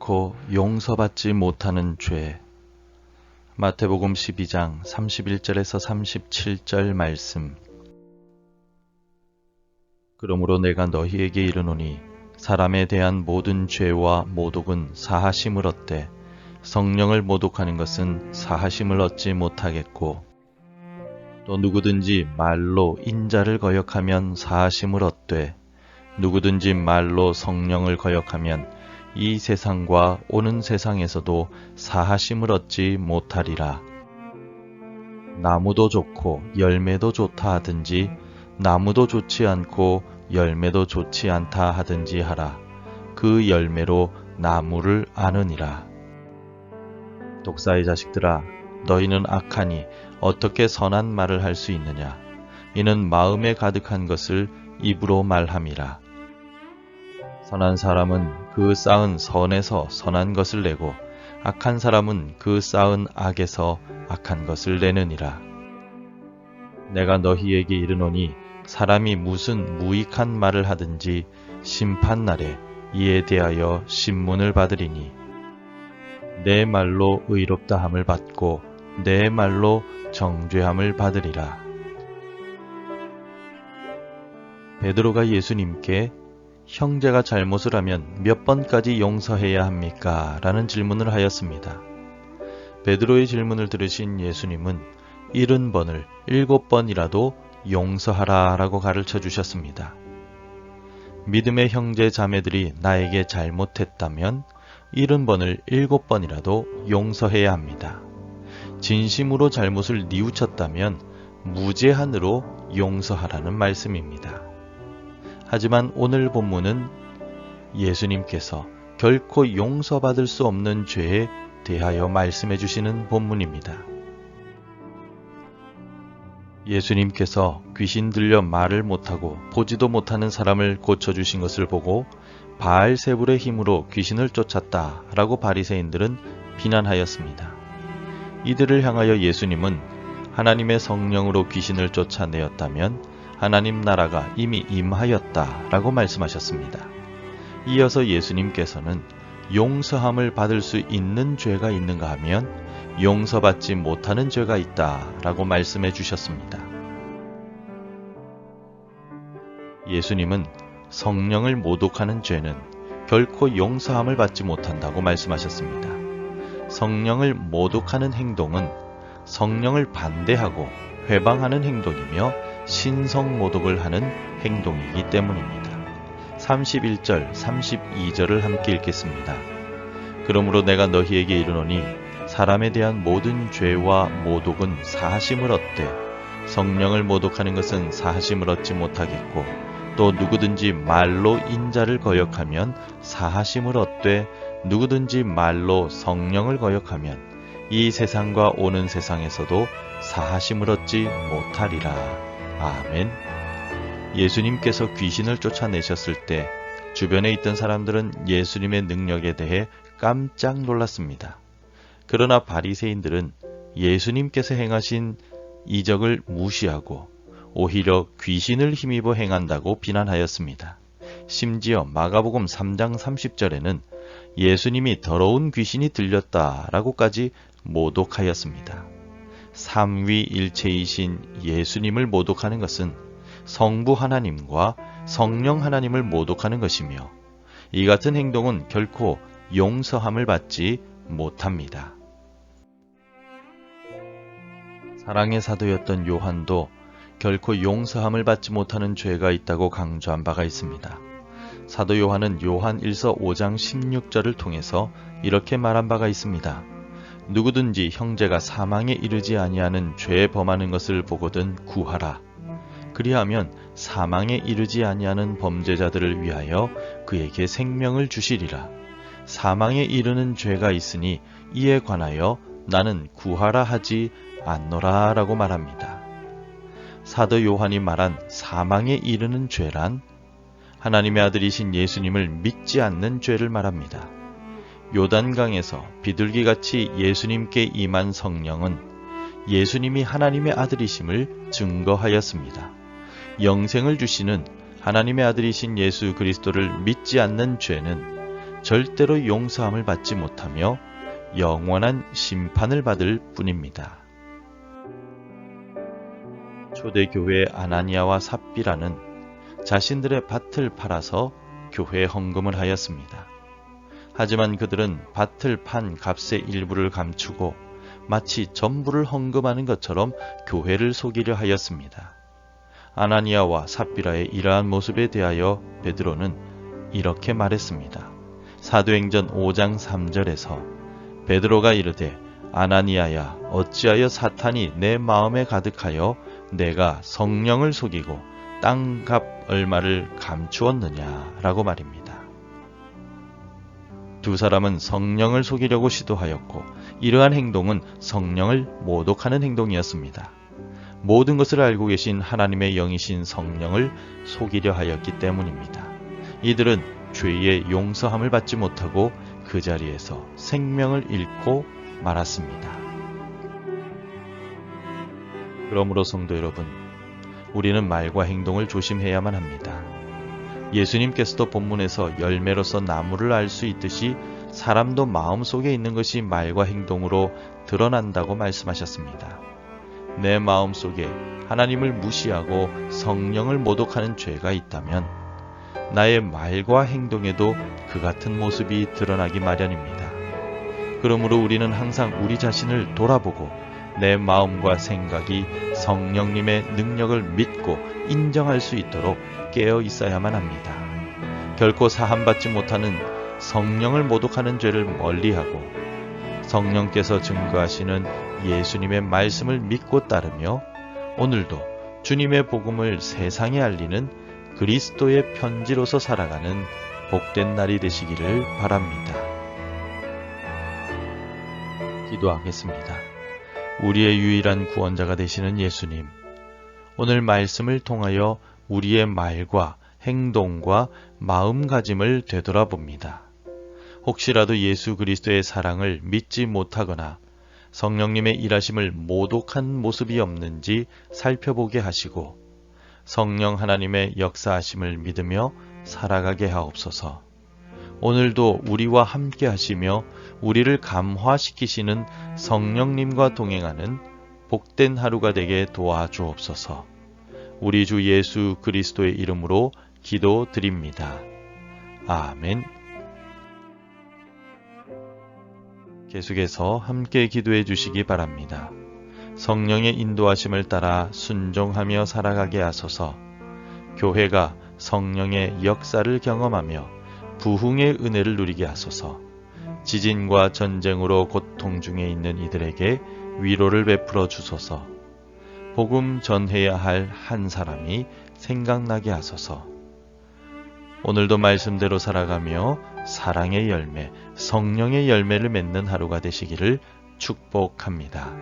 결코 용서받지 못하는 죄. 마태복음 12장 31절에서 37절 말씀. 그러므로 내가 너희에게 이르노니 사람에 대한 모든 죄와 모독은 사하심을 얻되 성령을 모독하는 것은 사하심을 얻지 못하겠고, 또 누구든지 말로 인자를 거역하면 사하심을 얻되 누구든지 말로 성령을 거역하면 이 세상과 오는 세상에서도 사하심을 얻지 못하리라. 나무도 좋고 열매도 좋다 하든지 나무도 좋지 않고 열매도 좋지 않다 하든지 하라. 그 열매로 나무를 아느니라. 독사의 자식들아, 너희는 악하니 어떻게 선한 말을 할 수 있느냐? 이는 마음에 가득한 것을 입으로 말함이라. 선한 사람은 그 쌓은 선에서 선한 것을 내고 악한 사람은 그 쌓은 악에서 악한 것을 내느니라. 내가 너희에게 이르노니 사람이 무슨 무익한 말을 하든지 심판날에 이에 대하여 신문을 받으리니 내 말로 의롭다함을 받고 내 말로 정죄함을 받으리라. 베드로가 예수님께 형제가 잘못을 하면 몇 번까지 용서해야 합니까? 라는 질문을 하였습니다. 베드로의 질문을 들으신 예수님은 70번을 7번이라도 용서하라 라고 가르쳐 주셨습니다. 믿음의 형제 자매들이 나에게 잘못했다면 70번을 7번이라도 용서해야 합니다. 진심으로 잘못을 뉘우쳤다면 무제한으로 용서하라는 말씀입니다. 하지만 오늘 본문은 예수님께서 결코 용서받을 수 없는 죄에 대하여 말씀해 주시는 본문입니다. 예수님께서 귀신 들려 말을 못하고 보지도 못하는 사람을 고쳐주신 것을 보고 바알세불의 힘으로 귀신을 쫓았다 라고 바리새인들은 비난하였습니다. 이들을 향하여 예수님은 하나님의 성령으로 귀신을 쫓아내었다면 하나님 나라가 이미 임하였다 라고 말씀하셨습니다. 이어서 예수님께서는 용서함을 받을 수 있는 죄가 있는가 하면 용서받지 못하는 죄가 있다 라고 말씀해 주셨습니다. 예수님은 성령을 모독하는 죄는 결코 용서함을 받지 못한다고 말씀하셨습니다. 성령을 모독하는 행동은 성령을 반대하고 회방하는 행동이며 신성모독을 하는 행동이기 때문입니다. 31절, 32절을 함께 읽겠습니다. 그러므로 내가 너희에게 이르노니 사람에 대한 모든 죄와 모독은 사하심을 얻되 성령을 모독하는 것은 사하심을 얻지 못하겠고, 또 누구든지 말로 인자를 거역하면 사하심을 얻되 누구든지 말로 성령을 거역하면 이 세상과 오는 세상에서도 사하심을 얻지 못하리라. 아멘. 예수님께서 귀신을 쫓아내셨을 때 주변에 있던 사람들은 예수님의 능력에 대해 깜짝 놀랐습니다. 그러나 바리새인들은 예수님께서 행하신 이적을 무시하고 오히려 귀신을 힘입어 행한다고 비난하였습니다. 심지어 마가복음 3장 30절에는 예수님이 더러운 귀신이 들렸다라고까지 모독하였습니다. 삼위일체이신 예수님을 모독하는 것은 성부 하나님과 성령 하나님을 모독하는 것이며, 이 같은 행동은 결코 용서함을 받지 못합니다. 사랑의 사도였던 요한도 결코 용서함을 받지 못하는 죄가 있다고 강조한 바가 있습니다. 사도 요한은 요한 1서 5장 16절을 통해서 이렇게 말한 바가 있습니다. 누구든지 형제가 사망에 이르지 아니하는 죄에 범하는 것을 보거든 구하라. 그리하면 사망에 이르지 아니하는 범죄자들을 위하여 그에게 생명을 주시리라. 사망에 이르는 죄가 있으니 이에 관하여 나는 구하라 하지 않노라 라고 말합니다. 사도 요한이 말한 사망에 이르는 죄란 하나님의 아들이신 예수님을 믿지 않는 죄를 말합니다. 요단강에서 비둘기같이 예수님께 임한 성령은 예수님이 하나님의 아들이심을 증거하였습니다. 영생을 주시는 하나님의 아들이신 예수 그리스도를 믿지 않는 죄는 절대로 용서함을 받지 못하며 영원한 심판을 받을 뿐입니다. 초대교회 아나니아와 삽비라는 자신들의 밭을 팔아서 교회에 헌금을 하였습니다. 하지만 그들은 밭을 판 값의 일부를 감추고 마치 전부를 헌금하는 것처럼 교회를 속이려 하였습니다. 아나니아와 삽비라의 이러한 모습에 대하여 베드로는 이렇게 말했습니다. 사도행전 5장 3절에서 베드로가 이르되 아나니아야 어찌하여 사탄이 내 마음에 가득하여 내가 성령을 속이고 땅값 얼마를 감추었느냐 라고 말입니다. 두 사람은 성령을 속이려고 시도하였고 이러한 행동은 성령을 모독하는 행동이었습니다. 모든 것을 알고 계신 하나님의 영이신 성령을 속이려 하였기 때문입니다. 이들은 죄의 용서함을 받지 못하고 그 자리에서 생명을 잃고 말았습니다. 그러므로 성도 여러분, 우리는 말과 행동을 조심해야만 합니다. 예수님께서도 본문에서 열매로서 나무를 알 수 있듯이 사람도 마음속에 있는 것이 말과 행동으로 드러난다고 말씀하셨습니다. 내 마음속에 하나님을 무시하고 성령을 모독하는 죄가 있다면 나의 말과 행동에도 그 같은 모습이 드러나기 마련입니다. 그러므로 우리는 항상 우리 자신을 돌아보고 내 마음과 생각이 성령님의 능력을 믿고 인정할 수 있도록 깨어 있어야만 합니다. 결코 사함받지 못하는 성령을 모독하는 죄를 멀리하고 성령께서 증거하시는 예수님의 말씀을 믿고 따르며 오늘도 주님의 복음을 세상에 알리는 그리스도의 편지로서 살아가는 복된 날이 되시기를 바랍니다. 기도하겠습니다. 우리의 유일한 구원자가 되시는 예수님, 오늘 말씀을 통하여 우리의 말과 행동과 마음가짐을 되돌아봅니다. 혹시라도 예수 그리스도의 사랑을 믿지 못하거나 성령님의 일하심을 모독한 모습이 없는지 살펴보게 하시고 성령 하나님의 역사하심을 믿으며 살아가게 하옵소서. 오늘도 우리와 함께 하시며 우리를 감화시키시는 성령님과 동행하는 복된 하루가 되게 도와주옵소서. 우리 주 예수 그리스도의 이름으로 기도드립니다. 아멘. 계속해서 함께 기도해 주시기 바랍니다. 성령의 인도하심을 따라 순종하며 살아가게 하소서. 교회가 성령의 역사를 경험하며 부흥의 은혜를 누리게 하소서. 지진과 전쟁으로 고통 중에 있는 이들에게 위로를 베풀어 주소서. 복음 전해야 할 한 사람이 생각나게 하소서. 오늘도 말씀대로 살아가며 사랑의 열매, 성령의 열매를 맺는 하루가 되시기를 축복합니다.